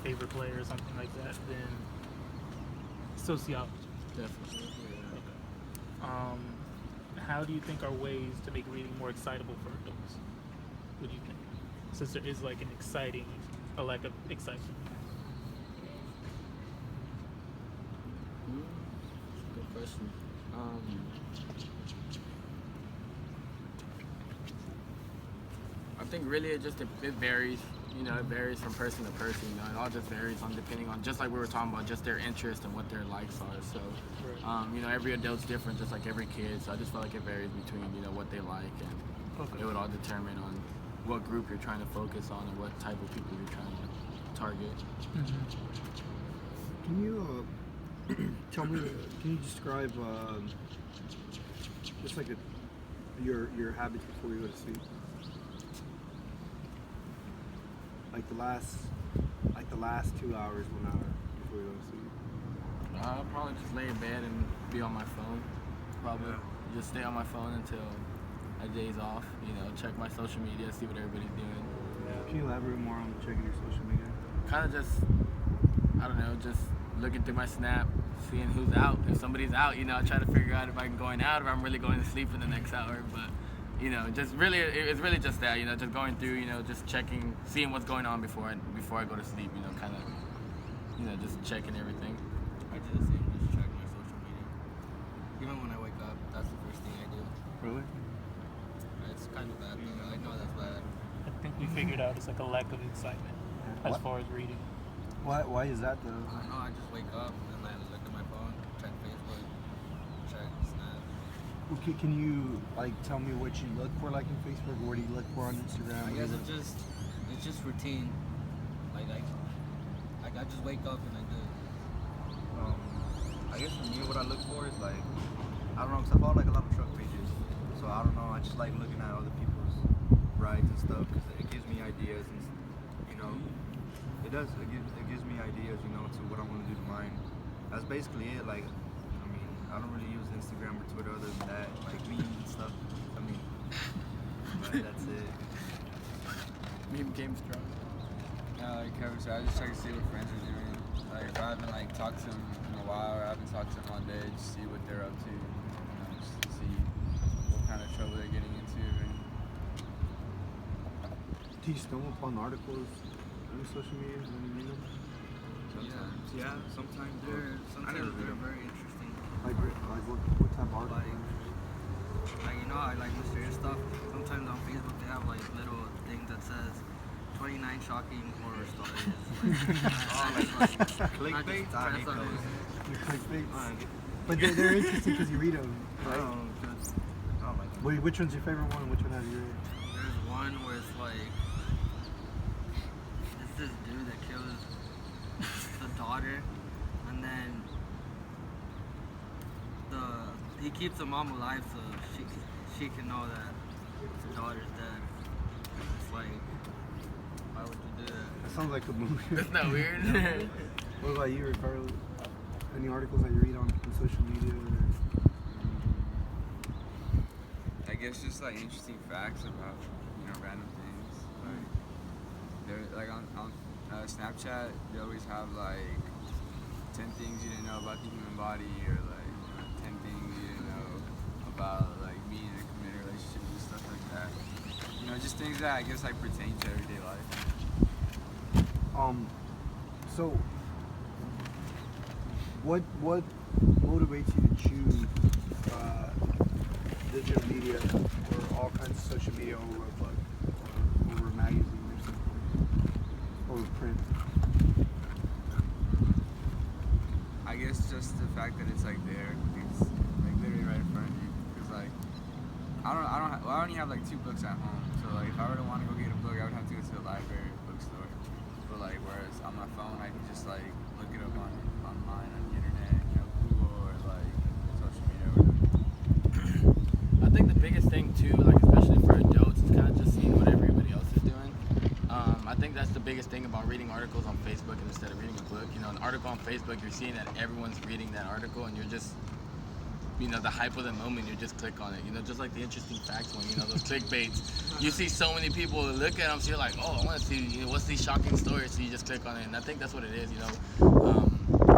favorite player or something like that, then sociology. Definitely. Yeah. Um, how do you think are ways to make reading more excitable for adults? What do you think? Since there is like a lack of excitement. Good question. I think really it varies. It varies from person to person. It all just varies on depending on, just like we were talking about, just their interest and what their likes are. So, every adult's different, just like every kid. So I just feel like it varies between what they like, and it would all determine on what group you're trying to focus on and what type of people you're trying to target. Can you tell me? Can you describe just like your habits before you go to sleep? Like the last 2 hours, 1 hour before you go to sleep. I'll probably just lay in bed and be on my phone. Probably just stay on my phone until my day's off. Check my social media, see what everybody's doing. Can you elaborate more on checking your social media? Kind of just, I don't know, just looking through my Snap, seeing who's out. If somebody's out, I try to figure out if I'm going out or I'm really going to sleep in the next hour. But just really, it's really just that, just going through, just checking, seeing what's going on before I go to sleep, kind of, just checking everything. I do the same, just check my social media. Even when I wake up, that's the first thing I do. Really? It's kind of bad, though. I know that's bad. I think we figured out it's like a lack of excitement as far as reading. Why is that though? I don't know, I just wake up and I look at my phone, check Facebook, check Snap. Okay, can you tell me what you look for in Facebook? What do you look for on Instagram? I guess it's just routine. I just wake up and I do it. I guess for me, what I look for is I don't know, because I follow a lot of truck pages. So I don't know, I just like looking at other people's rides and stuff because it gives me ideas and it does. It gives me ideas, to what I want to do to mine. That's basically it. I don't really use Instagram or Twitter other than that, memes and stuff. But that's it. Meme game strong. Yeah, like Kevin said, I just check to see what friends are doing. If I haven't talked to them in a while or I haven't talked to them all day, just see what they're up to. Just to see what kind of trouble they're getting into. Do you stumble upon articles on social media when you read them? Sometimes. Yeah, sometimes. Sometimes they're very interesting. What type of articles? I like mysterious stuff. Sometimes on Facebook they have little things that says 29 shocking horror stories. Clickbait? I hate those. Clickbait. But they're interesting because you read them, I right? don't like them. Wait, which one's your favorite one and which one have you read? There's one where it's it's this dude that kills the daughter, and then he keeps the mom alive so she can know that the daughter's dead. It's why would you do that? That sounds like a movie. That's not weird. What about you, Ricardo? Any articles that you read on social media? I guess just interesting facts about random things. They're on Snapchat, they always have 10 things you didn't know about the human body, or 10 things you didn't know about being in a committed relationship and stuff like that. Just things that I guess pertain to everyday life. So what motivates you to choose digital media or all kinds of social media over a book or over a magazine or something, or print? I guess just the fact that it's there, it's literally right in front of you. Because I only have 2 books at home. So if I were to want to go get a book, I would have to go to the library or bookstore. But whereas on my phone, I can just look it up online on the internet, Google or social media. Or whatever. I think the biggest thing too, especially for adults, is kind of just seeing what everybody else is doing. I think that's the biggest thing about reading articles on Facebook instead of reading a book. An article on Facebook, you're seeing that everyone's reading that article, and you're just you know, the hype of the moment, you just click on it. You know, just like the interesting facts one, you know, those clickbaits. You see so many people look at them, so you're like, oh, I want to see, you know, what's these shocking stories? So you just click on it, and I think that's what it is. You know,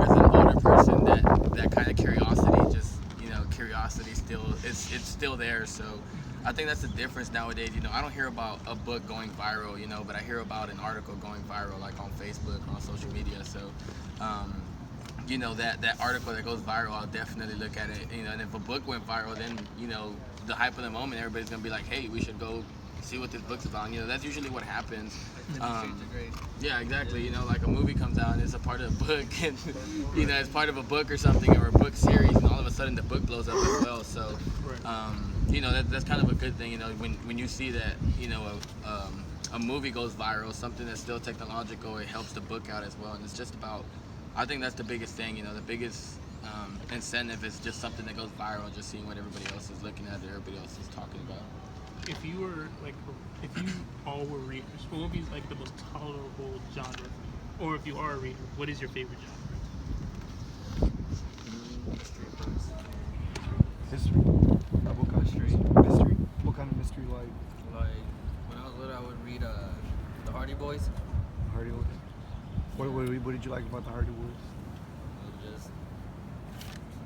as an older person, that kind of curiosity, just, you know, curiosity still, it's still there. So I think that's the difference nowadays. You know, I don't hear about a book going viral, you know, but I hear about an article going viral, like on Facebook or on social media. So, you know, that article that goes viral, I'll definitely look at it. You know, and if a book went viral, then, you know, the hype of the moment, everybody's gonna be like, hey, we should go see what this book's about. And, you know, that's usually what happens. Yeah, exactly. You know, like a movie comes out and it's a part of a book, and you know, it's part of a book or something, or a book series, and all of a sudden the book blows up as well. So, you know, that's kind of a good thing. You know, when you see that, you know, a movie goes viral, something that's still technological, it helps the book out as well. And it's just about, I think that's the biggest thing. You know, the biggest incentive is just something that goes viral, just seeing what everybody else is looking at, or everybody else is talking about. If you were like, if you all were readers, what would be like the most tolerable genre for you? Or if you are a reader, what is your favorite genre? History. What kind of mystery? What kind of mystery like? Like when I was little, I would read the Hardy Boys. Hardy Boys. What did you like about the Hardy Boys? Just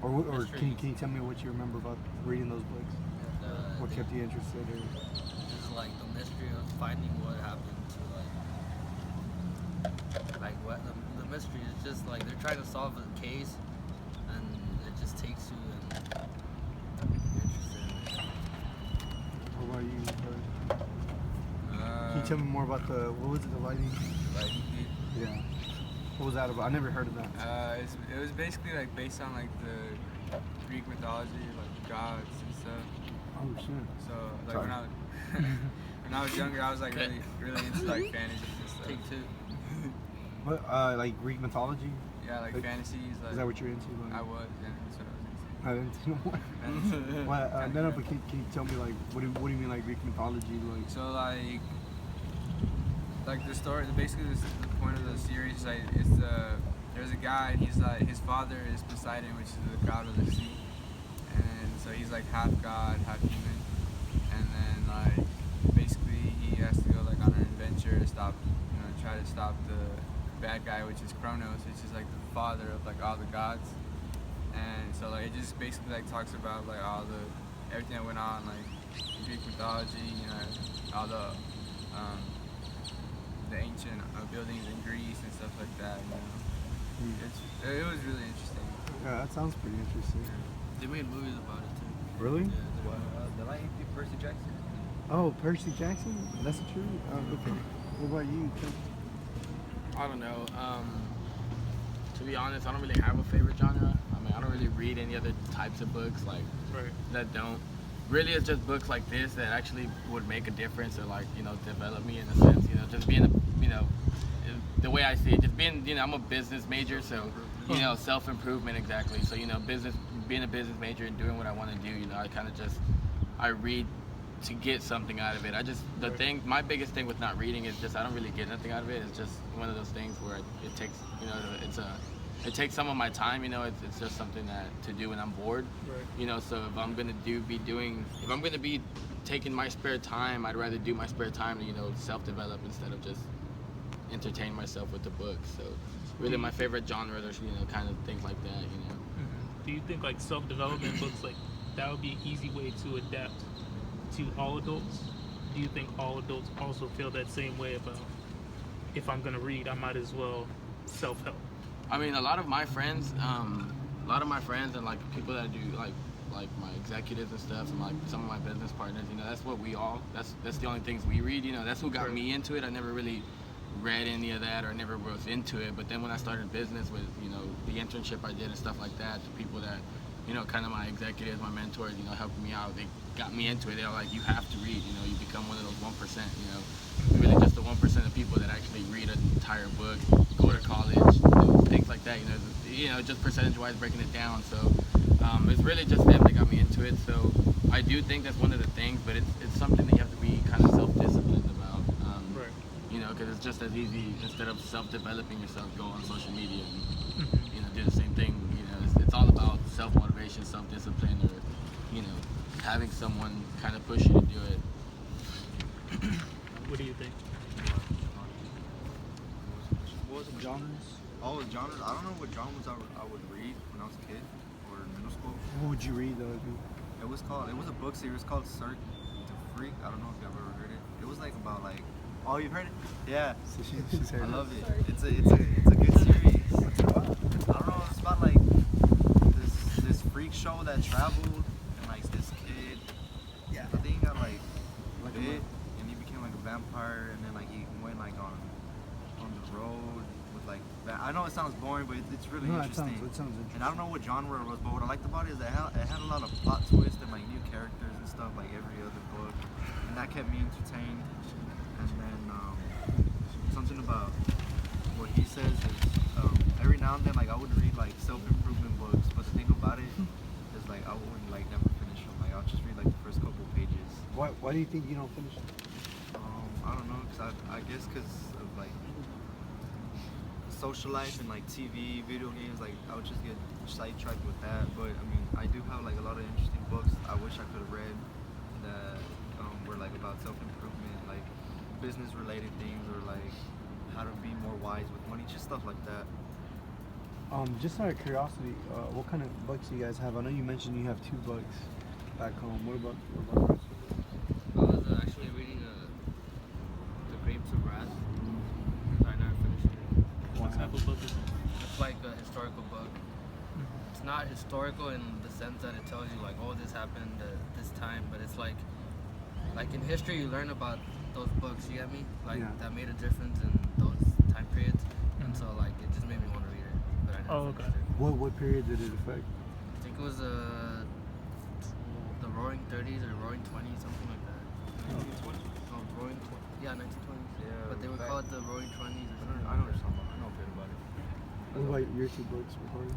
Or can you tell me what you remember about reading those books? What kept you interested? Or? just like the mystery of finding what happened to like what the mystery is just like they're trying to solve a case, and it just takes you and you're interested in it. What about you? Can you tell me more about what was it, the Lightning? Yeah. What was that about? I never heard of that. It was basically like based on like the Greek mythology, like gods and stuff. Oh shit. So like when I was younger, I was like really into like fantasies and stuff. Take two. What, like Greek mythology? Yeah, like fantasies. Like, Is that what you're into? Like, I was. Yeah, that's what I didn't know what. I was into. No, but can you tell me like what do you mean like Greek mythology? Like So like the story, basically the point of the series is like there's a guy and he's like his father is Poseidon, which is the god of the sea, and so he's like half god, half human, and then like basically he has to go like on an adventure to try to stop the bad guy, which is Kronos, which is like the father of like all the gods, and so like it just basically like talks about like everything that went on like in Greek mythology, you know, all the ancient buildings in Greece and stuff like that. You know, it was really interesting. yeah, that sounds pretty interesting. They made movies about it too. Really? Yeah, The Lightning Thief, Percy Jackson. Oh, Percy Jackson? That's true. Okay. What about you? I don't know. To be honest, I don't really have a favorite genre. I mean, I don't really read any other types of books like that don't. Really, it's just books like this that actually would make a difference or like, you know, develop me in a sense. You know, just being you know, the way I see it, just being, you know, I'm a business major, so, you know, self-improvement, exactly. So, you know, being a business major and doing what I want to do, you know, I read to get something out of it. My biggest thing with not reading is just I don't really get nothing out of it. It's just one of those things where it takes, you know, it takes some of my time, you know. It's just something to do when I'm bored, you know. So if I'm gonna be taking my spare time, I'd rather do my spare time to, you know, self-develop instead of just entertain myself with the book. So really, my favorite genre, there's, you know, kind of things like that, you know. Do you think like self-development books like that would be an easy way to adapt to all adults? Do you think all adults also feel that same way about if I'm gonna read, I might as well self-help? I mean, a lot of my friends and like people that do like my executives and stuff, and like some of my business partners, you know, that's the only things we read, you know. That's what got me into it. I never really read any of that or never was into it, but then when I started business with, you know, the internship I did and stuff like that, the people that, you know, kind of my executives, my mentors, you know, helping me out, they got me into it. They were like, you have to read, you know, you become one of those 1%, you know, really just the 1% of people that actually read an entire book, go to college, things like that, you know, just percentage-wise breaking it down. So it's really just them that got me into it. So I do think that's one of the things, but it's something that you have to be kind of self-disciplined about. You know, because it's just as easy, instead of self-developing yourself, go on social media and, you know, do the same thing. You know, it's all about self-motivation. motivation, self-discipline, or having someone kind of push you to do it. What do you think? What was the genres? Oh, genres. I don't know what genres I would read when I was a kid or in middle school. What would you read though? It was a book series called Cirque du Freak. I don't know if you've ever heard it. It was like about like, oh, you've heard it? Yeah. So she's heard I it. love it. It's a good series. What's it about? I don't know. It's about like this freak show that traveled and like this kid. Yeah. I think he got like Like a bit man. and he became like a vampire and then like he went like on the road with like. I know it sounds boring, but it's really No, it interesting. sounds interesting. And I don't know what genre it was, but what I liked about it is that it had a lot of plot twists and like new characters and stuff like every other book, and that kept me entertained. And then something about what he says is every now and then like I would read like self-improvement books, but the thing about it is like I wouldn't like never finish them. Like I'll just read like the first couple pages. Why do you think you don't finish it? I don't know, cause I guess cause of like social life and like TV, video games, like I would just get sidetracked with that. But I mean, I do have like a lot of interesting books I wish I could have read that were like about self-improvement, like business-related things, or like how to be more wise with money, just stuff like that. Just out of curiosity, what kind of books do you guys have? I know you mentioned you have 2 books back home. What about the rest of it? I was actually reading The Grapes of Wrath. I never finished it. What type of book is it? It's like a historical book. It's not historical in the sense that it tells you like, oh, this happened at this time, but it's like in history you learn about those books. You get me? Like Yeah. that made a difference in those time periods, and so like it just made me want to read it. But I never Oh, okay. finished it. What period did it affect? I think it was the Roaring 30s or Roaring 20s, something like that. No, Roaring 20s. Yeah, 1920s. Yeah, But they would back- call it the Roaring 20s or something. I know what you're talking about. I know a bit about it. What about your 2 books, Ricardo?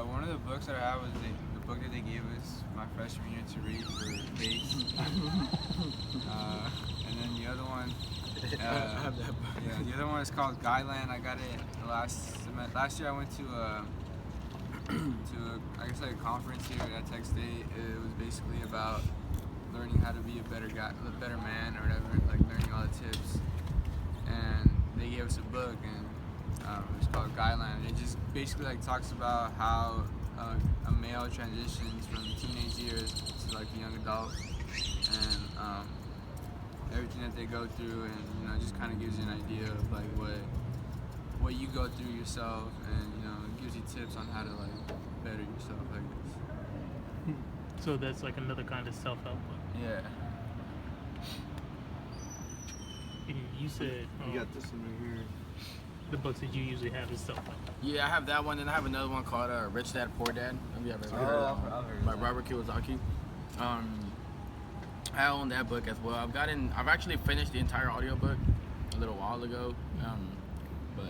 One of the books that I have was the book that they gave us my freshman year to read for base. And then the other one, I have that book. yeah, the other one is called Guyland. I got it last year. I went to I guess like a conference here at Tech State. It was basically about learning how to be a better guy, a better man, or whatever. Like learning all the tips. And they gave us a book, and it was called Guyland. It just basically like talks about how a male transitions from teenage years to like a young adult, and everything that they go through, and just kind of gives you an idea of like what you go through yourself, and it gives you tips on how to like better yourself, I guess. So that's like another kind of self-help book. Yeah. And you said You got this one right here. the books that you usually have is self-help. Yeah, I have that one, and I have another one called Rich Dad Poor Dad. Have you ever heard of that? I've heard By of that. Robert Kiyosaki. I own that book as well. I've actually finished the entire audiobook a little while ago, but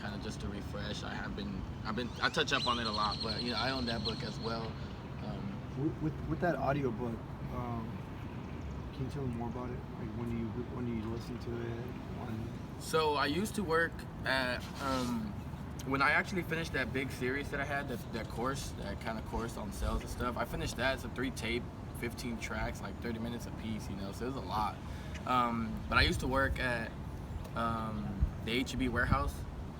kind of just to refresh, I touch up on it a lot, but I own that book as well. With that audiobook, can you tell me more about it? Like when you listen to it? So I used to work at when I actually finished that big series that I had, that kind of course on sales and stuff. I finished that. It's a 3-tape, 15 tracks, like 30 minutes a piece, so it was a lot. But I used to work at the H-E-B warehouse,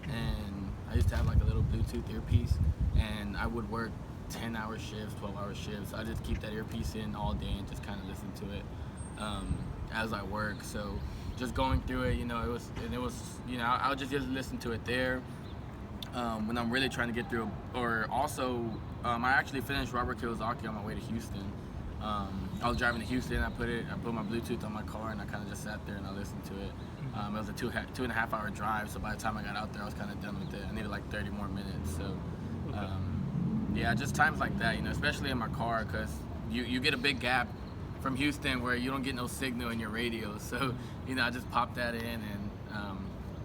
and I used to have like a little Bluetooth earpiece, and I would work 10-hour shifts, 12-hour shifts. I just keep that earpiece in all day and just kind of listen to it as I work. So just going through it, I'll just listen to it there. When I'm really trying to get through, or also, I actually finished Robert Kiyosaki on my way to Houston. I was driving to Houston. I put my Bluetooth on my car, and I kind of just sat there and I listened to it. It was a 2.5 hour drive, so by the time I got out there, I was kind of done with it. I needed like 30 more minutes. So, yeah, just times like that, especially in my car, because you get a big gap from Houston where you don't get no signal in your radio. So, I just popped that in and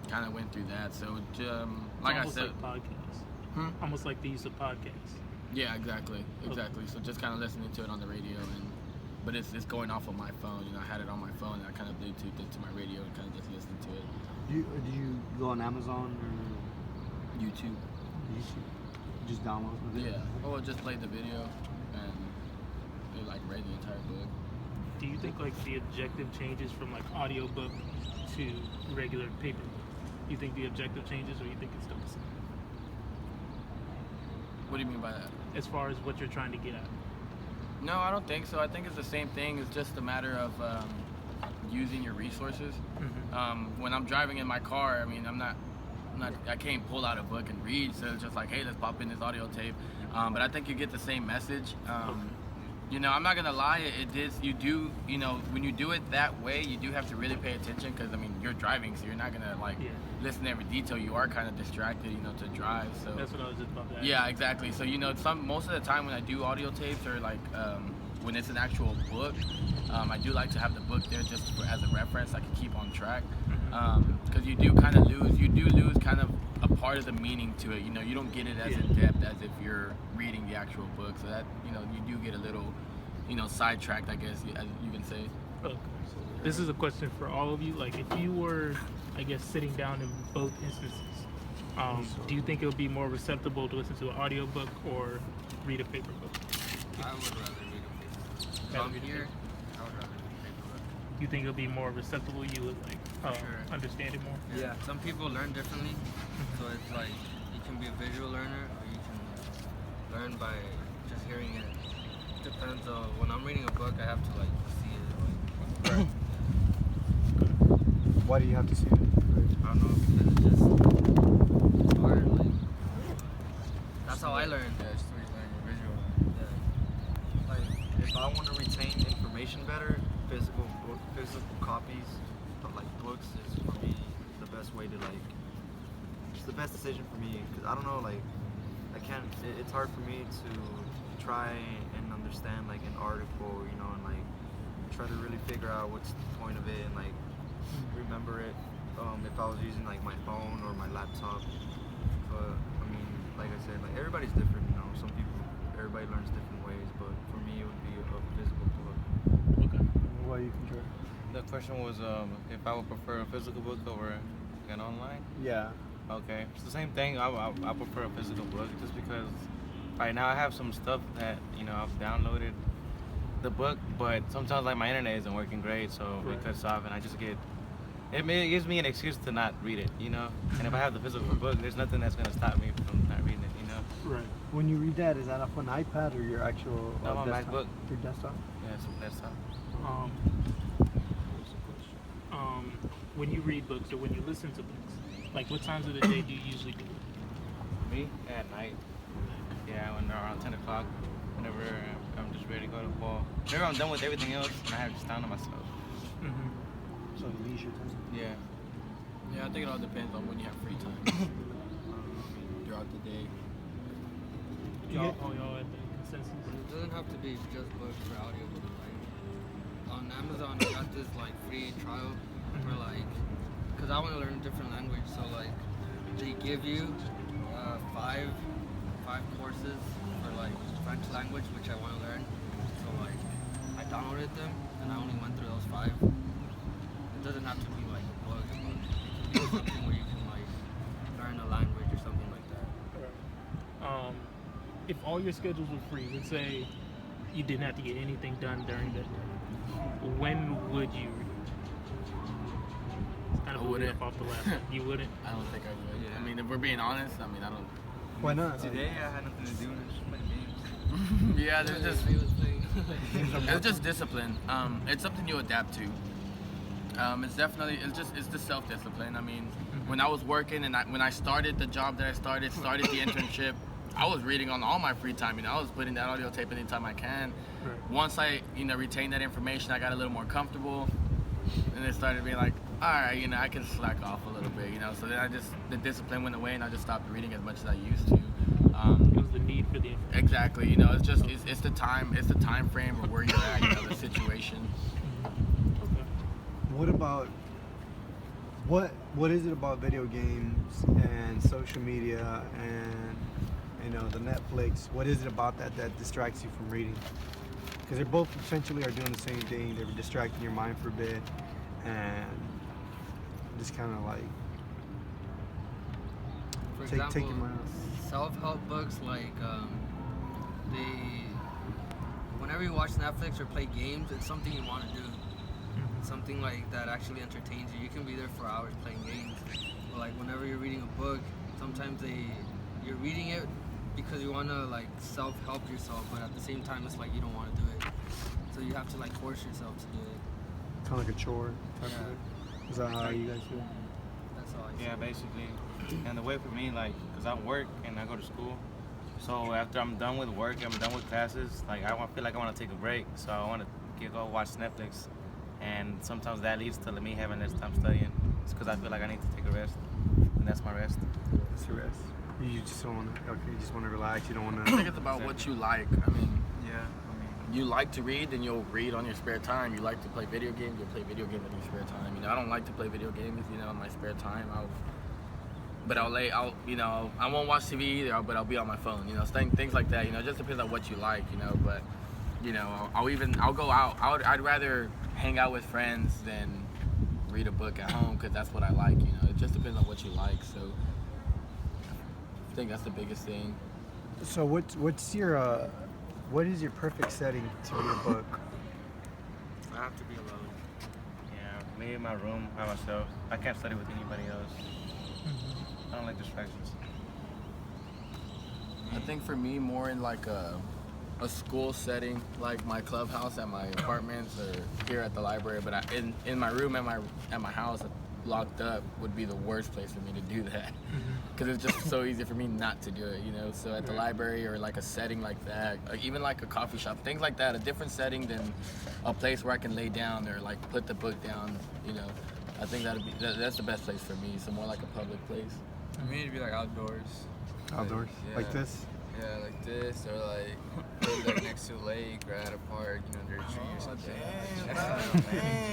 kind of went through that. So, like I Almost said, like podcasts. Almost like the use of podcasts. yeah, exactly. So just kind of listening to it on the radio, but it's going off of my phone. I had it on my phone, and I kind of Bluetoothed it to my radio and kind of just listened to it. Do you go on Amazon or YouTube. YouTube? just download with it? Yeah. Or just play the video and they like read the entire book. Do you think like the objective changes from like audiobook to regular paper book? You think the objective changes, or you think it's still the same? What do you mean by that? As far as what you're trying to get at. No, I don't think so. I think it's the same thing. It's just a matter of using your resources. When I'm driving in my car, I mean, I can't pull out a book and read. So it's just like, hey, let's pop in this audio tape. But I think you get the same message. You know, I'm not gonna lie. You do. You know, when you do it that way, you do have to really pay attention because I mean, you're driving, so you're not gonna like listen to every detail. You are kind of distracted, you know, to drive. So that's what I was just about to ask. Yeah, exactly. So you know, most of the time when I do audio tapes or like when it's an actual book, I do like to have the book there just as a reference. I can keep on track because you do lose kind of a part of the meaning to it. You know, you don't get it as in depth as if you're reading the actual book. So that, you know, you do get a little, you know, sidetracked, I guess, as you can say. Okay. This is a question for all of you. Like, if you were, I guess, sitting down in both instances, do you think it would be more receptible to listen to an audiobook or read a paper book? I would rather read a paper book. Rather I'm read a here. paper I would rather read a paper book. You think it'll be more receptible? You would like Sure. understand it more? Yeah. Some people learn differently, so it's like you can be a visual learner or you can learn by just hearing it. Depends on when I'm reading a book, I have to like see it. Like, Why do you have to see it? I don't know because it's just hard. Like that's how I learn. Yeah, it's too like visual. Yeah. Like, if I want to retain information better, physical copies of like books is for me the best way to like. It's the best decision for me because I don't know, like I can't. It's hard for me to try and understand like an article, you know, and like try to really figure out what's the point of it and like remember it. If I was using like my phone or my laptop, but I mean, like I said, like everybody's different, you know. Everybody learns different ways, but for me, it would be a physical book. Okay. What you can try? The question was if I would prefer a physical book over an online. Yeah. Okay, it's the same thing. I prefer a physical book just because right now I have some stuff that, you know, I've downloaded the book, but sometimes like my internet isn't working great, so it cuts off, and I just get. It gives me an excuse to not read it, you know. And if I have the physical book, there's nothing that's gonna stop me from not reading it, you know. Right. When you read that, is that off an iPad or your actual No, my desktop? MacBook. Your desktop? Yeah, it's a desktop. When you read books or when you listen to books, like what times of the day do you usually do it? Me at night. Yeah, when around 10 o'clock, whenever I'm just ready to go to ball. Whenever I'm done with everything else, and I have just time to myself. So leisure time. Yeah. Yeah, I think it all depends on when you have free time throughout the day. Y'all at the consensus? It doesn't have to be just books for audiobooks. Like on Amazon, I got this like free trial for like, cause I want to learn a different language. So like, they give you five courses for like French language, which I want to learn. So like, I downloaded them and I only went through those 5. It doesn't have to be like a book. It can be something where you can like learn a language or something like that. If all your schedules were free, let's say you didn't have to get anything done during that day, when would you read? It's kind of moving up off the last one. You wouldn't? I don't think I would. I mean, if we're being honest, I mean, I don't. Why not? Today I had nothing to do and just playing games. Yeah, there's just it's just discipline. It's something you adapt to. It's definitely it's the self-discipline. I mean, when I was working and when I started the job that I started the internship, I was reading on all my free time. You know, I was putting that audio tape anytime I can. Right. Once I, you know, retained that information, I got a little more comfortable, and it started being like, all right, you know, I can slack off a little bit, you know. So then the discipline went away, and I just stopped reading as much as I used to. It was the need for the information. Exactly, you know, it's the time frame or where you're at, you know, the situation. Okay. What about what is it about video games and social media and, you know, the Netflix? What is it about that distracts you from reading? Because they're both essentially are doing the same thing. They're distracting your mind for a bit and just kind of like. For For Take example, him out. self-help books like they. Whenever you watch Netflix or play games, it's something you want to do. Something like that actually entertains you. You can be there for hours playing games. But like whenever you're reading a book, sometimes you're reading it because you want to like self-help yourself, but at the same time it's like you don't want to do it. So you have to like force yourself to do it. Kind of like a chore type Yeah. of it. Is that how you guys feel? That's all I Yeah, say. basically. And the way for me, like, cause I work and I go to school. So after I'm done with work, I'm done with classes. Like feel like I want to take a break. So I want to go watch Netflix. And sometimes that leads to me having less time studying. It's because I feel like I need to take a rest, and that's my rest. It's your rest. You just don't want to. Okay, you just want to relax. You don't want I to. think it's about what you like. I mean, Yeah, I mean, you like to read, then you'll read on your spare time. You like to play video games, you'll play video games in your spare time. You know, I don't like to play video games, you know, in my spare time. I won't watch TV either, but I'll be on my phone, you know, things like that. You know, it just depends on what you like, you know. But you know, I'll go out. I'd rather hang out with friends than read a book at home because that's what I like. You know, it just depends on what you like. So I think that's the biggest thing. So what is your perfect setting to read a book? I have to be alone. Yeah, me in my room by myself. I can't study with anybody else. I don't like distractions. I think for me, more in like a school setting, like my clubhouse at my apartments or here at the library. But in my room at my house, locked up would be the worst place for me to do that, because it's just so easy for me not to do it. You know, so at the library or like a setting like that, like even like a coffee shop, things like that, a different setting than a place where I can lay down or like put the book down. You know, I think that's the best place for me. So more like a public place. For me, it'd be like outdoors. Outdoors, Yeah. like this. Yeah, like this, or like like next to a lake or at a park, you know, under a tree or something.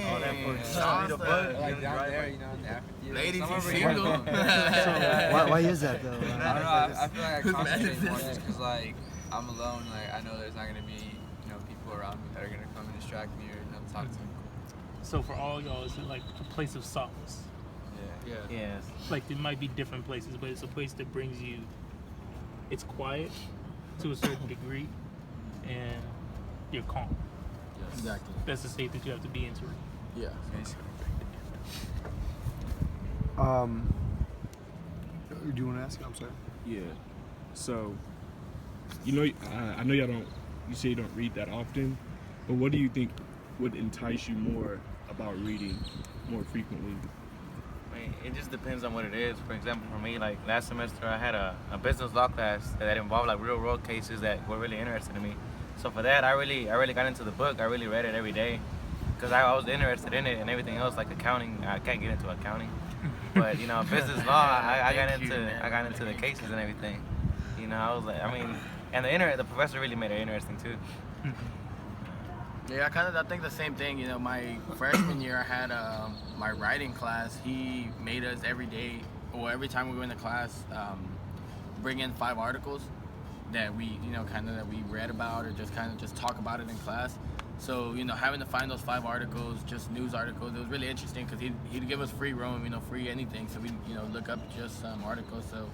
All that for Yeah. read a book. Like down there, you know, in the amphitheater. Ladies, Some you over single? here. Why is that though? I don't know. I feel like I Who's mad concentrate at more this? just because like I'm alone. Like I know there's not gonna be people around me that are gonna come and distract me or talk to me. So for all y'all, is it like a place of solace? Yeah. Yeah. Yes. Like it might be different places, but it's a place that brings you. It's quiet to a certain degree, and you're calm. Exactly. That's the state that you have to be in to read. Yeah. Basically. Do you want to ask? I'm sorry. Yeah. So, I know y'all don't. You say you don't read that often, but what do you think would entice you more about reading more frequently? I mean, it just depends on what it is. For example, for me, like last semester, I had a business law class that involved like real world cases that were really interested in me. So for that, I really got into the book. I really read it every day because I was interested in it and everything else, like accounting. I can't get into accounting, but business law, I got into the cases and everything. You know, I was like, and the professor really made it interesting too. Yeah, I think the same thing. You know, my freshman year, I had my writing class. He made us every day, or every time we were in the class, bring in 5 articles that we, that we read about, or just talk about it in class. So, having to find those 5 articles, just news articles, it was really interesting because he'd give us free roam, free anything. So we, look up just some articles. So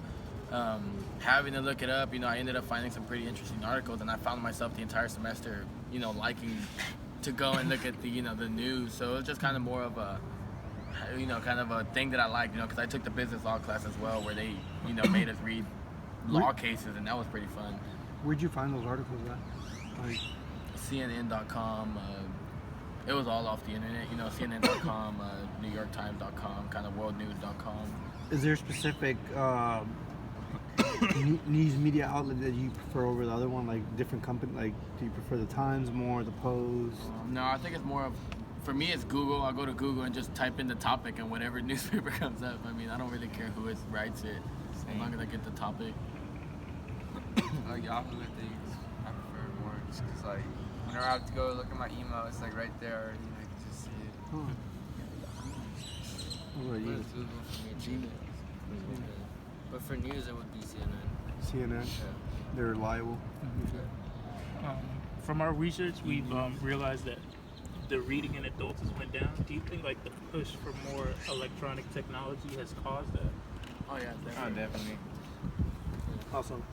having to look it up, I ended up finding some pretty interesting articles, and I found myself the entire semester, liking to go and look at the, the news. So it was just kind of more of a, kind of a thing that I liked, because I took the business law class as well, where they, made us read law cases, and that was pretty fun. Where'd you find those articles at? Like, CNN.com, it was all off the internet, CNN.com, NewYorkTimes.com, kind of WorldNews.com. is there a specific news media outlet that you prefer over the other one? Like different company? Like, do you prefer the Times more, the Post? No, I think it's more of, for me, it's Google. I'll go to Google and just type in the topic, and whatever newspaper comes up. I don't really care who writes it, as long as I get the topic. Like Yahoo and things, I prefer more just because like whenever I have to go look at my email, it's like right there already. I can just see it. Huh. What about you? It's Google for me too. But for news, it would be CNN. CNN. They're reliable. From our research, we've realized that the reading in adults has went down. Do you think like the push for more electronic technology has caused that? Oh yeah, Oh, definitely. Awesome.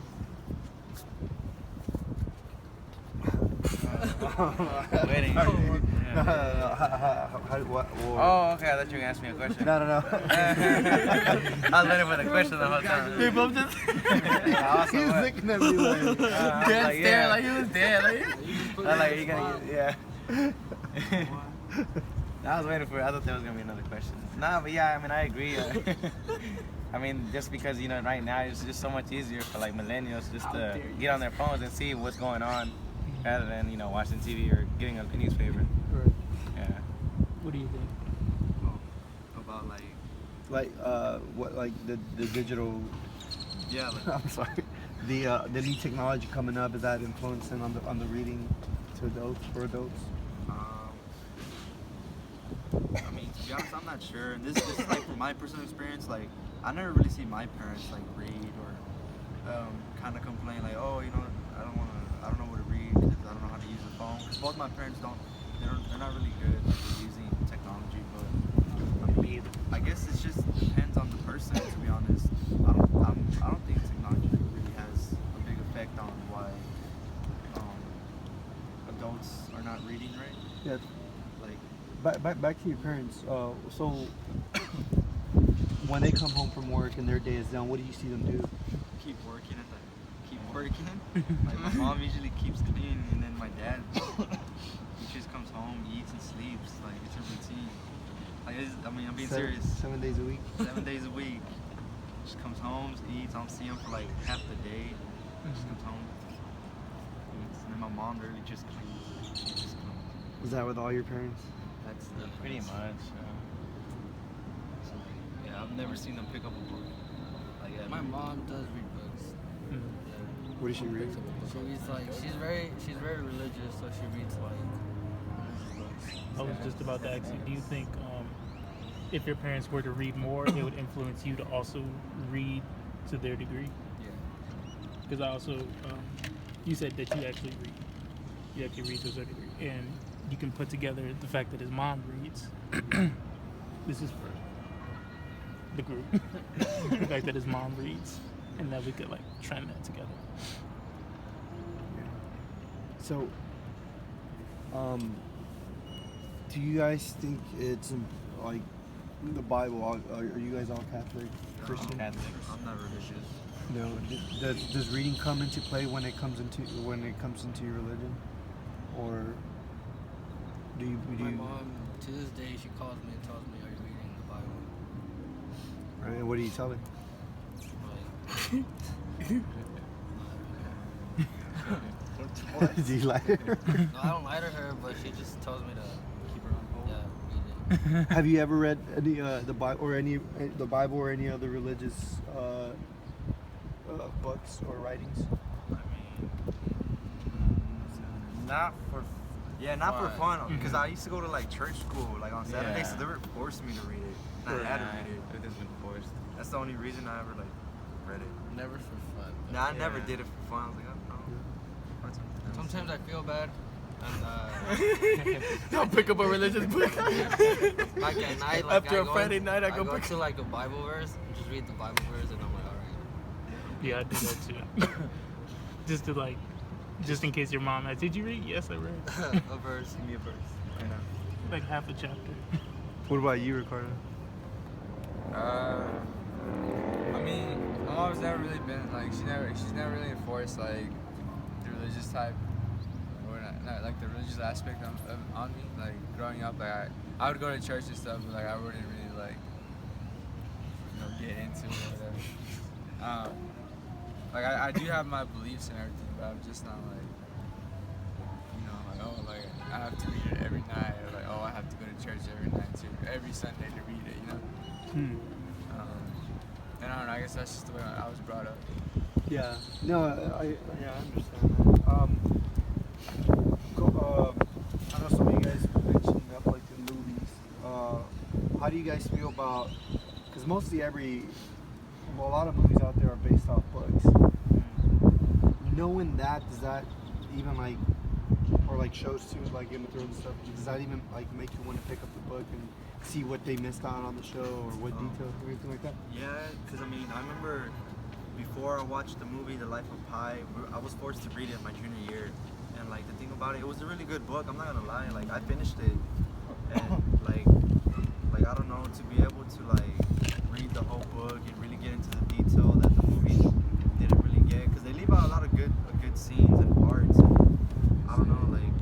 Waiting. How, Yeah. what, Oh, okay. I thought you were gonna ask me a question. No. I was waiting for the question the whole time. They both just Yeah, awesome. He's What? looking at me like, dead like, stare yeah. like he was dead. Like, I'm like, are you gonna get, yeah. I was waiting for it. I thought there was gonna be another question. Nah, but yeah, I mean, I agree. I mean, just because, you know, right now it's just so much easier for like millennials just to get on their phones and see what's going on rather than, you know, watching TV or getting a newspaper. Right. Yeah. What do you think? About what, like the digital, yeah, like I'm sorry, the new technology coming up, is that influencing on the reading to adults, for adults? I mean, to be honest, I'm not sure. And this is like from my personal experience. Like, I never really see my parents like read or kind of complain like, oh, you know, I don't know what to read because I don't know how to use the phone. 'Cause both my parents they're not really good like, with using technology. But I guess it just depends on the person. To be honest, I don't think technology really has a big effect on why adults are not reading, right? Yeah. Like. Back to your parents. So when they come home from work and their day is done, what do you see them do? Keep working and like keep working. Like my mom usually keeps cleaning, and then my dad he just comes home, eats and sleeps. Like it's a routine. Like I'm being serious. 7 days a week. 7 days a week. Just comes home, eats. I don't see him for like half the day. Just comes home, eats, and then my mom literally just cleans. She just comes. Is that with all your parents? That's Pretty much. Yeah, I've never seen them pick up a book. Like, yeah, my mom does read books. Mhm. What does she read? She reads like she's very religious, so she reads like religious books. I was just about to ask you, do you think if your parents were to read more, it would influence you to also read to their degree? Yeah. Because I also, you said that you actually read. You actually read to a certain degree. And you can put together the fact that his mom reads. This is for the group. The fact that his mom reads. And that we could like trend that together. So, do you guys think it's like the Bible? Are you guys all Catholic, Christian? Catholic. I'm not religious. No. Does reading come into play when it comes into your religion, or do you? My mom, to this day, she calls me and tells me, "Are you reading the Bible?" Right, what do you tell her? Like, Do you lie to her? no, I don't lie to her, but she just tells me to keep her on hold. Yeah, read it. Have you ever read any the Bible or any other religious books or writings? I mean, not for. Yeah, not for fun, because Mhm. I used to go to like church school, like on Saturdays, so Yeah. they were forcing me to read it, and I had to read it. It has been forced. That's the only reason I ever like read it. Never for fun. Nah, I never Yeah. did it for fun. I was like, oh, no. Sometimes I feel bad, and don't pick up a religious book. like at night, like After I a go Friday in- night, I I go go pick. to like a Bible verse, just read the Bible verse, and I'm like, alright. Yeah, I do that too. Just to like, just in case your mom asks, did you read? Yes, I read. A verse. Give me a verse. Like half a chapter. What about you, Ricardo? I mean, my mom's never really been like she's never really enforced like the religious type or not like the religious aspect on me. Like growing up, like I would go to church and stuff, but like I wouldn't really like get into it or whatever. Like I do have my beliefs and everything, but I'm just not like like oh like I have to read it every night or like oh I have to go to church every night too, every Sunday to read it, Hmm. And I don't know, I guess that's just the way I was brought up. Yeah. No, I understand that. I know some of you guys mentioned Netflix and movies. How do you guys feel about? Because mostly a lot of movies out there are based off books. Knowing that, does that even like, or like shows too, like Game of Thrones and stuff, does that even like make you want to pick up the book and see what they missed out on the show or what details or anything like that? Yeah, because I mean, I remember before before I watched the movie The Life of Pi, I was forced to read it my junior year. And like the thing about it, it was a really good book. I'm not gonna lie. Like I finished it, and like I don't know, to be able to like read the whole book and really get into the detail that the movie didn't really get, because they leave out a lot of good scenes and parts. And I don't know, like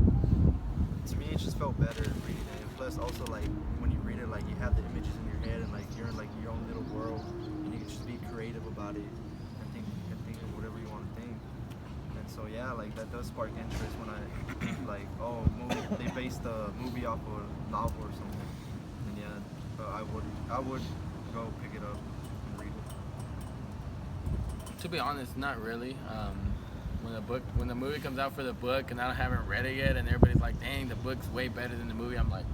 to me it just felt better reading it. And plus also like when you read it, like you have the images in your head and like you're in like your own little world, and you can just be creative about it and think of whatever you want to think. And so yeah, like that does spark interest when I like, oh, they based the movie off of a novel or something. And yeah, but I would go pick it up and read it. To be honest, not really. When the movie comes out for the book and I haven't read it yet, and everybody's like, "Dang, the book's way better than the movie," I'm like,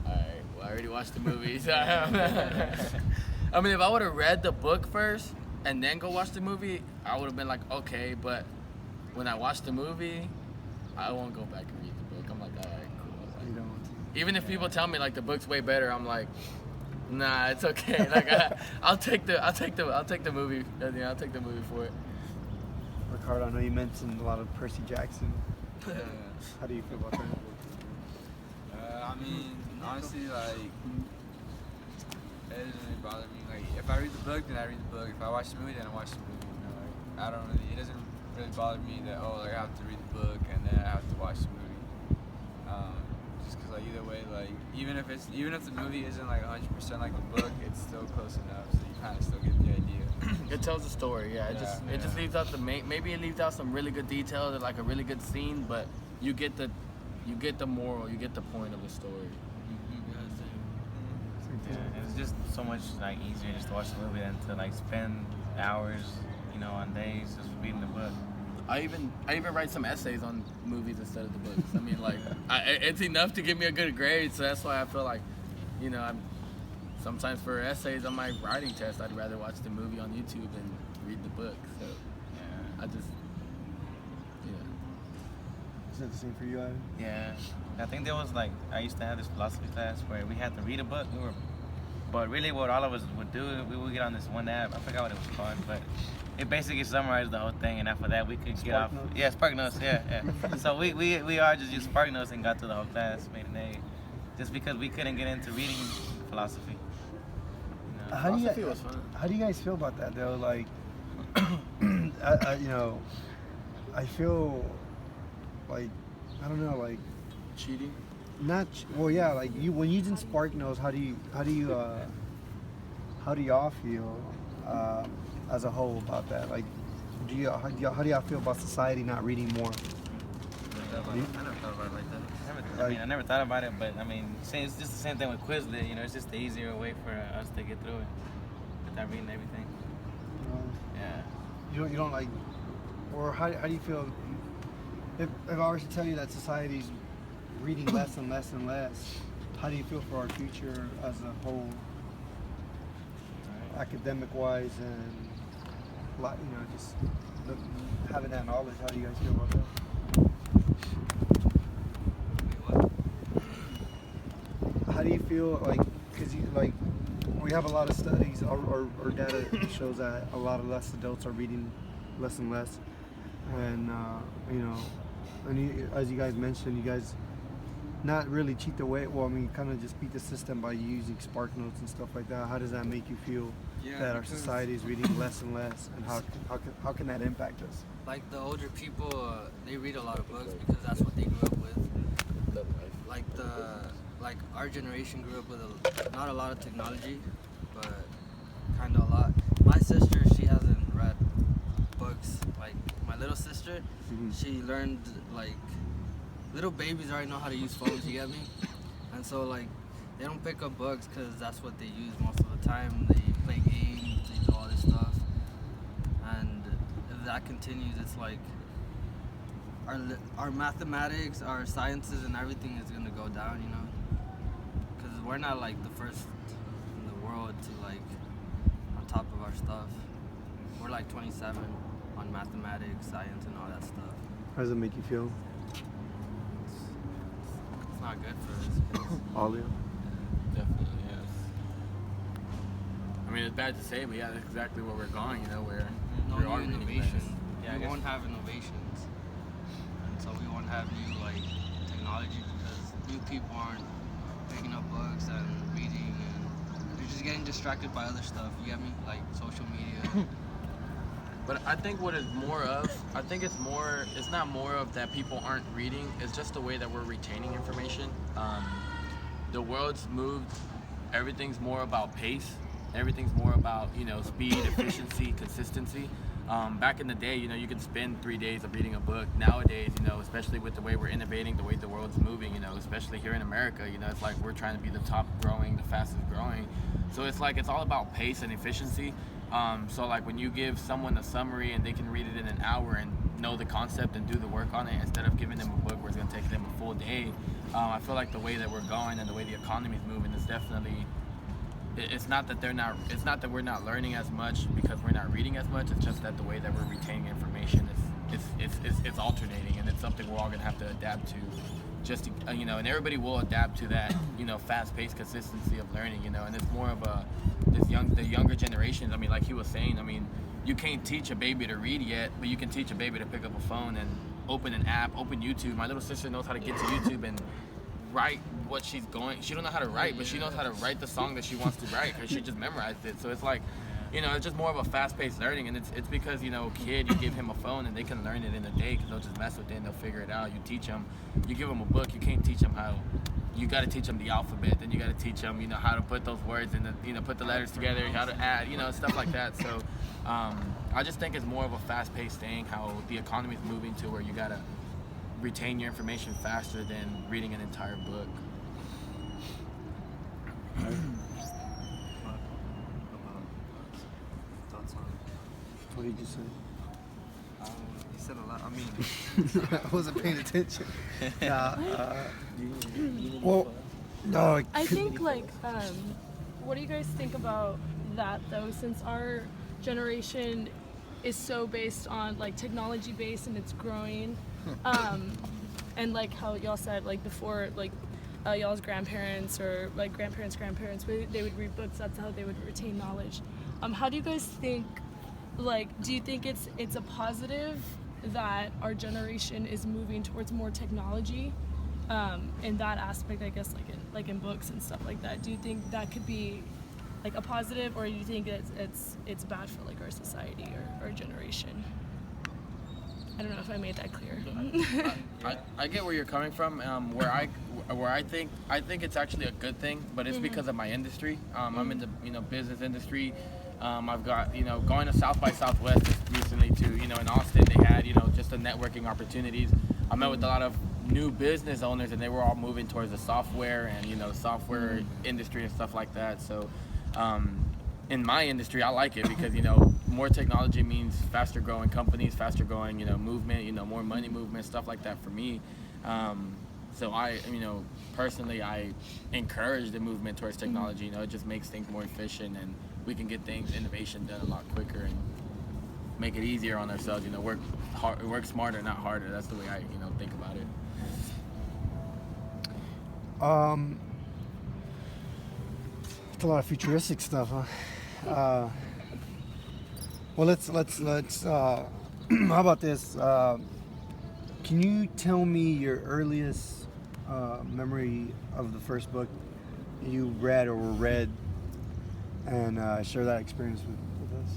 "All right, well, I already watched the movie." So I mean, if I would have read the book first and then go watch the movie, I would have been like, okay. But when I watch the movie, I won't go back and read the book. I'm like, all right, cool. Like, You don't. even if people tell me like the book's way better, I'm like, nah, it's okay. Like I'll take the movie. Yeah, I'll take the movie for it. Ricardo, I know you mentioned a lot of Percy Jackson. Yeah. How do you feel about that? I mean, honestly, like, it doesn't really bother me. Like, if I read the book, then I read the book. If I watch the movie, then I watch the movie. You know, like, it doesn't really bother me that, oh, like, I have to read the book and then I have to watch the movie. Just because, like, either way, like, even if the movie isn't like 100% like the book, it's still close enough, so you kind of still get the idea. It tells a story, yeah. It just leaves out maybe it leaves out some really good details, like a really good scene, but you get the moral, you get the point of the story. Yeah, it's just so much like easier just to watch the movie than to like spend hours, on days just reading the book. I even write some essays on movies instead of the books. I mean, like, it's enough to give me a good grade, so that's why I feel like, sometimes for essays on my writing test, I'd rather watch the movie on YouTube than read the book. So, yeah, Is that the same for you, Ivan? Yeah, I think there was like, I used to have this philosophy class where we had to read a book. But really what all of us would do, we would get on this one app, I forgot what it was called, but it basically summarized the whole thing, and after that we could get off. Notes? Yeah, Spark Notes, yeah. So we all just used Spark Notes and got to the whole class, made an A, just because we couldn't get into reading philosophy. How do philosophy was fun. How do you guys feel about that though? Like, I feel like, I don't know, like Cheating? well, yeah, like when using Spark Notes, how do y'all feel as a whole about that? Like, how do y'all feel about society not reading more? I never thought about it like that. I never thought about it, but I mean, it's just the same thing with Quizlet. It's just the easier way for us to get through it without reading everything. Yeah. You don't like, or how do you feel if I were to tell you that society's reading less and less and less? How do you feel for our future as a whole, academic wise, and just having that knowledge? How do you guys feel about that? How do you feel because we have a lot of studies or data shows that a lot of less adults are reading less and less, and as you guys mentioned, you guys not really cheat the way. Well, I mean, kind of just beat the system by using Spark Notes and stuff like that. How does that make you feel that our society is reading less and less, and how can that impact us? Like the older people, they read a lot of books because that's what they grew up with. Like our generation grew up with not a lot of technology, but kind of a lot. My sister, she hasn't read books. Like my little sister, she learned little babies already know how to use phones. You get me? And so they don't pick up books because that's what they use most of the time. They play games, they do all this stuff, and if that continues, it's like our mathematics, our sciences, and everything is gonna go down, because we're not the first in the world to on top of our stuff. We're 27 on mathematics, science, and all that stuff. How does it make you feel? It's not good for us. All of you? Definitely, yes. I mean, it's bad to say, but yeah, that's exactly where we're going, where No guess. won't have innovations, and so we won't have new like technology because new people aren't picking up books and reading, and they're just getting distracted by other stuff. You get me? Like social media. But I think what it's more of, it's not more of that people aren't reading, it's just the way that we're retaining information. The world's moved, everything's more about pace, everything's more about, speed, efficiency, consistency. Back in the day, you could spend 3 days of reading a book. Nowadays, especially with the way we're innovating, the way the world's moving, especially here in America, it's like we're trying to be the top growing, the fastest growing. So it's like, it's all about pace and efficiency. So like when you give someone a summary and they can read it in an hour and know the concept and do the work on it, instead of giving them a book where it's going to take them a full day, I feel like the way that we're going and the way the economy is moving is definitely, it's not that we're not learning as much because we're not reading as much. It's just that the way that we're retaining information it's alternating, and it's something we're all going to have to adapt to. Just to, and everybody will adapt to that, fast-paced consistency of learning, and it's more of the younger generations. I mean, like he was saying, I mean, you can't teach a baby to read yet, but you can teach a baby to pick up a phone and open an app, open YouTube. My little sister knows how to get to YouTube and write what she's going. She don't know how to write, but she knows how to write the song that she wants to write because she just memorized it. So it's like, it's just more of a fast-paced learning, and it's because, kid, you give him a phone and they can learn it in a day because they'll just mess with it and they'll figure it out. You teach them, you give them a book, you can't teach them how. You got to teach them the alphabet, then you got to teach them, how to put those words in the, put the letters together, how to add, stuff like that. So I just think it's more of a fast-paced thing, how the economy is moving to where you got to retain your information faster than reading an entire book. What did you say? You said a lot. I mean, I wasn't paying attention. Well, no. I think what do you guys think about that though? Since our generation is so based on like technology based and it's growing, and like how y'all said like before like y'all's grandparents or like grandparents, they would read books. That's how they would retain knowledge. How do you guys think? Like, do you think it's a positive that our generation is moving towards more technology, in that aspect? I guess like in books and stuff like that. Do you think that could be like a positive, or do you think it's bad for like our society or our generation? I don't know if I made that clear. I get where you're coming from. Where I think it's actually a good thing, but it's because of my industry. I'm in the business industry. I've got going to South by Southwest just recently too. In Austin they had just the networking opportunities. I met with a lot of new business owners, and they were all moving towards the software and software industry and stuff like that. So in my industry, I like it because more technology means faster growing companies, faster growing movement, more money movement, stuff like that for me. So I personally I encourage the movement towards technology. It just makes things more efficient, and we can get innovation done a lot quicker and make it easier on ourselves. Work smarter, not harder. That's the way I think about it. It's a lot of futuristic stuff, huh? Well, let's how about this? Can you tell me your earliest memory of the first book you read or were read, and share that experience with us?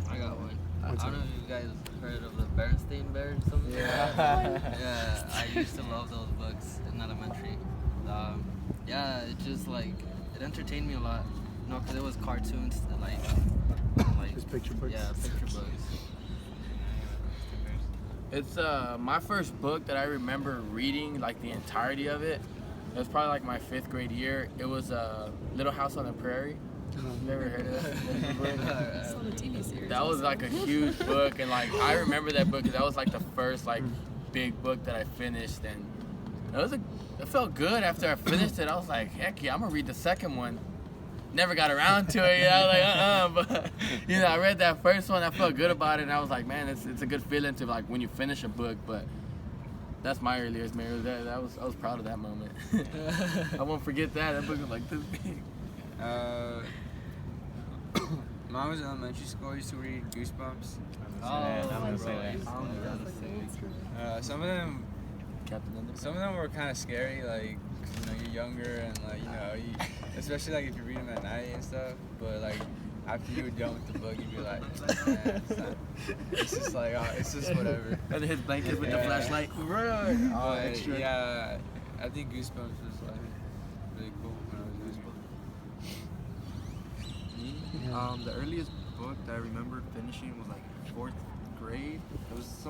I got one. I don't know if you guys heard of the Berenstain Bears or something. Yeah, I used to love those books in elementary. Yeah, it just like it entertained me a lot. Because it was cartoons and like just picture books. Yeah, picture books. It's my first book that I remember reading like the entirety of it. It was probably like my 5th grade year. It was Little House on the Prairie. You ever heard of that? It's on the TV series. That was like a huge book, and like I remember that book because that was like the first like big book that I finished, and it felt good after I finished it. I was like, heck yeah, I'm gonna read the second one. Never got around to it, but I read that first one. I felt good about it, and I was like, man, it's a good feeling to like when you finish a book. But that's my earliest memory. I was proud of that moment. I won't forget that. That book was like this big. When I was in elementary school, I used to read Goosebumps. I'm gonna say that. Some of them were kind of scary, like 'cause, you know, you're younger and like you know, especially like if you read them at night and stuff. But like after you were done with the book, you'd be like, man, it's just like it's just whatever. And his blanket with the flashlight. Right. Yeah, I think Goosebumps was like really cool when I was in school. The earliest book that I remember finishing was like 4th grade. It was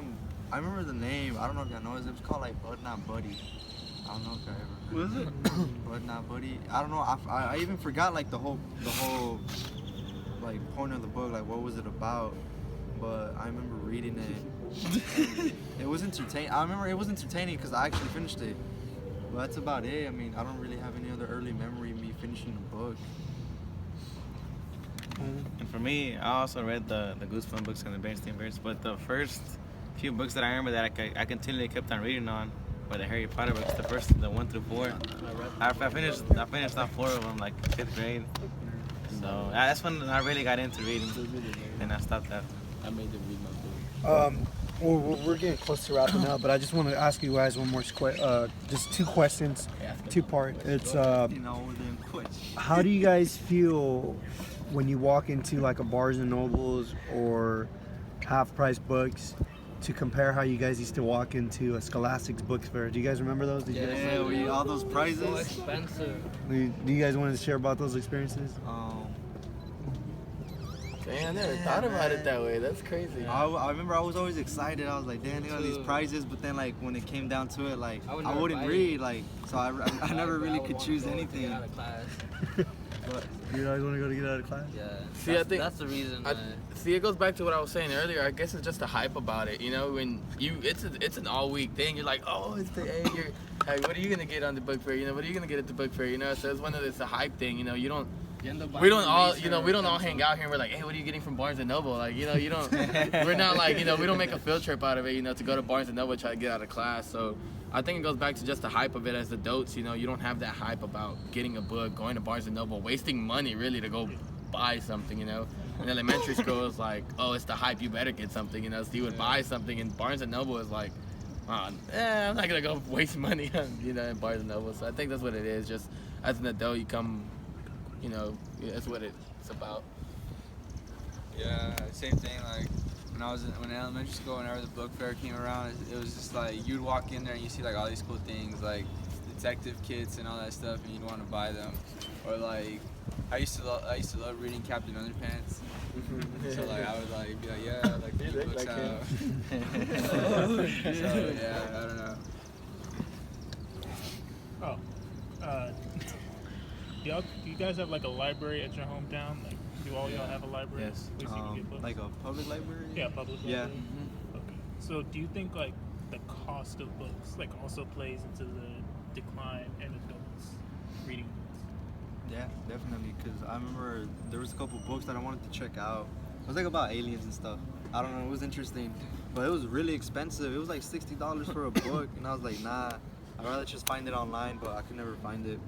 I remember the name. I don't know if y'all know it. It was called like Bud Not Buddy. I don't know if y'all ever heard. Was it? Bud Not Buddy. I don't know. I even forgot like the whole like point of the book. Like what was it about? But I remember reading it. It was entertaining. I remember it was entertaining because I actually finished it. But that's about it. I mean, I don't really have any other early memory of me finishing the book. And for me, I also read the Goosebumps books and the Bernstein Bears, but the first few books that I remember that I continually kept on reading on were the Harry Potter books, the 1 through 4. I finished all 4 of them like 5th grade. So that's when I really got into reading, and I stopped that. I made them read my book. Well, we're getting close to wrapping up, but I just want to ask you guys one more just 2 questions, 2-part. It's how do you guys feel when you walk into like a Barnes and Nobles or Half Price Books to compare how you guys used to walk into a Scholastic's book fair? Do you guys remember those? Did you guys we all those prizes. So expensive. do you guys want to share about those experiences? Damn, I never thought about it that way. That's crazy. I remember I was always excited. I was like, damn, they got these prizes. But then like when it came down to it, like I wouldn't read. Like so I never really could choose anything. Out of class. But you guys want to get out of class? Yeah. See, I think that's the reason. See, it goes back to what I was saying earlier. I guess it's just the hype about it. You know, when it's an all week thing. You're like, oh, it's the hey, what are you gonna get on the book fair? You know, what are you gonna get at the book fair? You know, so it's it's a hype thing. You know, we don't all hang out here and we're like, hey, what are you getting from Barnes and Noble? Like, you know, you don't. We're not like, you know, we don't make a field trip out of it. You know, to go to Barnes and Noble try to get out of class. So I think it goes back to just the hype of it as adults. You know, you don't have that hype about getting a book, going to Barnes and Noble, wasting money really to go buy something. You know, in elementary school it's like, oh, it's the hype, you better get something. You know, so you would buy something, and Barnes and Noble is like, I'm not gonna go waste money on, you know, in Barnes and Noble. So I think that's what it is. Just as an adult, you come, you know, that's what it's about. Yeah, same thing. Like when I was in elementary school, whenever the book fair came around, it was just like you'd walk in there and you see like all these cool things, like detective kits and all that stuff, and you'd want to buy them. Or like I used to love reading Captain Underpants. So like I would like be like, yeah, like these books out. So yeah, I don't know. Do you guys have like a library at your hometown? Like, do all y'all have a library? Yes. Place you can get books? Like a public library? Yeah, public Yeah. library. Okay. So do you think like the cost of books like also plays into the decline in adults reading books? Yeah, definitely. Because I remember there was a couple books that I wanted to check out. It was like about aliens and stuff. I don't know. It was interesting, but it was really expensive. It was like $60 for a book, and I was like, nah. I'd rather just find it online, but I could never find it.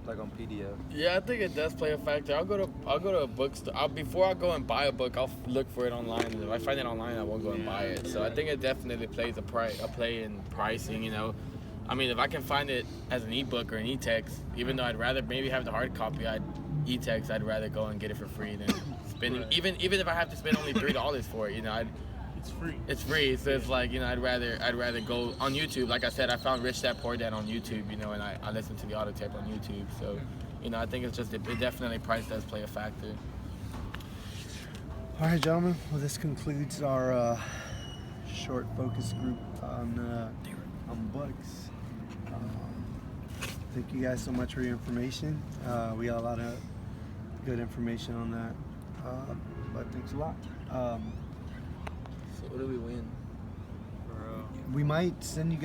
Like on PDF. Yeah, I think it does play a factor. I'll go to a bookstore. Before I go and buy a book, I'll look for it online. And if I find it online, I won't go and buy it. So I think it definitely plays a play in pricing. You know, I mean, if I can find it as an ebook or an e-text, even though I'd rather maybe have the hard copy, I'd rather go and get it for free than spending. Right. Even if I have to spend only $3 for it, you know, it's free. It's free, so it's like, you know, I'd rather go on YouTube. Like I said, I found Rich Dad Poor Dad on YouTube, you know, and I listened to the audio tape on YouTube. So, you know, I think it's just it definitely price does play a factor. All right, gentlemen. Well, this concludes our short focus group on books. Thank you guys so much for your information. We got a lot of good information on that. But thanks a lot. So what do we win? We might send you guys